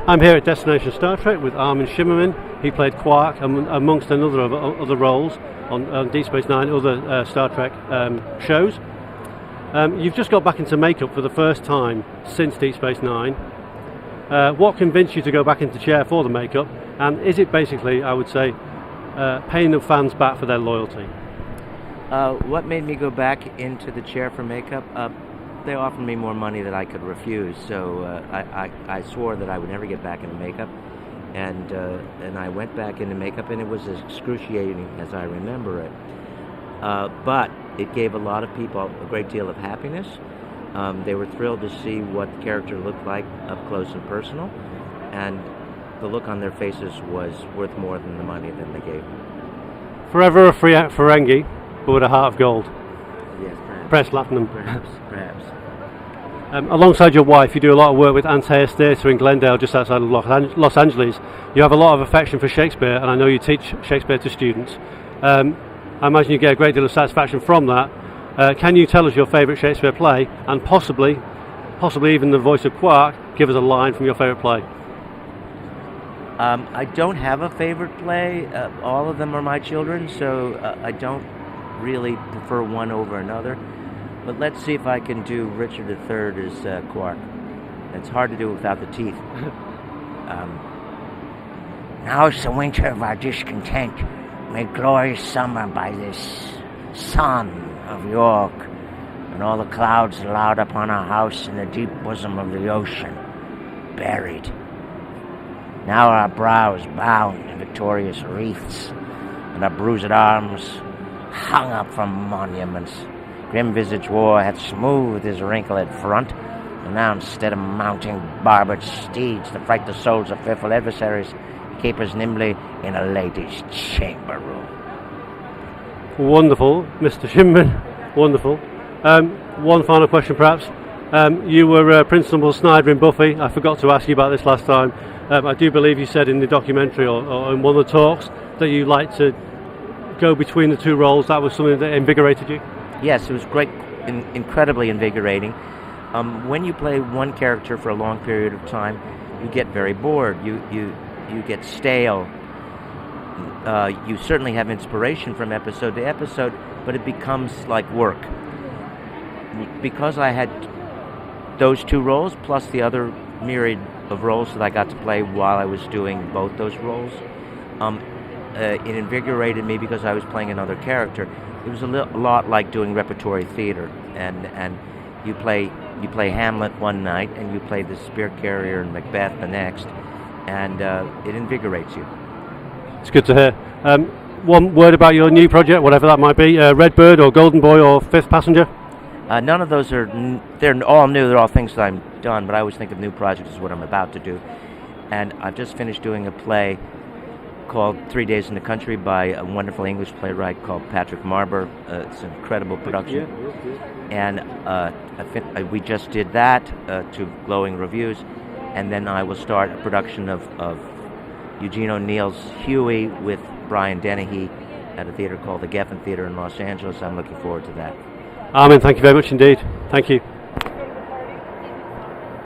I'm here at Destination Star Trek with Armin Shimerman. He played Quark amongst another of other roles on Deep Space Nine, other Star Trek shows. You've just got back into makeup for the first time since Deep Space Nine. What convinced you to go back into chair for the makeup? And is it basically, I would say, paying the fans back for their loyalty? What made me go back into the chair for makeup? They offered me more money than I could refuse, so I swore that I would never get back into makeup, and I went back into makeup, and it was as excruciating as I remember it. But it gave a lot of people a great deal of happiness. They were thrilled to see what the character looked like up close and personal, and the look on their faces was worth more than the money that they gave me. Forever a Ferengi, but with a heart of gold. Yes, perhaps. Press Platinum. Perhaps. Alongside your wife, you do a lot of work with Antaeus Theatre in Glendale, just outside of Los Angeles. You have a lot of affection for Shakespeare, and I know you teach Shakespeare to students. I imagine you get a great deal of satisfaction from that. Can you tell us your favourite Shakespeare play, and possibly even the voice of Quark, give us a line from your favourite play? I don't have a favorite play. All of them are my children, so I don't really prefer one over another. But let's see if I can do Richard III as Quark. It's hard to do without the teeth. Now's the winter of our discontent, made glorious summer by this sun of York, and all the clouds allowed upon our house in the deep bosom of the ocean, buried. Now our brows bound in victorious wreaths, and our bruised arms hung up from monuments. Grim-visaged war hath smoothed his wrinkled front, and now instead of mounting barbed steeds to fright the souls of fearful adversaries, he capers nimbly in a lady's chamber room. Wonderful, Mr. Shimerman. Wonderful. One final question, perhaps. You were Principal Snyder in Buffy. I forgot to ask you about this last time. I do believe you said in the documentary or in one of the talks that you liked to go between the two roles. That was something that invigorated you? Yes, it was great, incredibly invigorating. When you play one character for a long period of time, you get very bored. You get stale. You certainly have inspiration from episode to episode, but it becomes like work. Because I had those two roles, plus the other myriad of roles that I got to play while I was doing both those roles, it invigorated me because I was playing another character. It was a lot like doing repertory theater, and you play Hamlet one night, and you play the spear carrier in Macbeth the next, and it invigorates you. It's good to hear. One word about your new project, whatever that might be, Redbird or Golden Boy or Fifth Passenger? None of those they're all new. They're all things that I've done, but I always think of new projects as what I'm about to do. And I've just finished doing a play called 3 Days in the Country by a wonderful English playwright called Patrick Marber. It's an incredible production. And we just did that to glowing reviews. And then I will start a production of Eugene O'Neill's Huey with Brian Dennehy at a theater called the Geffen Theater in Los Angeles. I'm looking forward to that. Armin, thank you very much indeed. Thank you.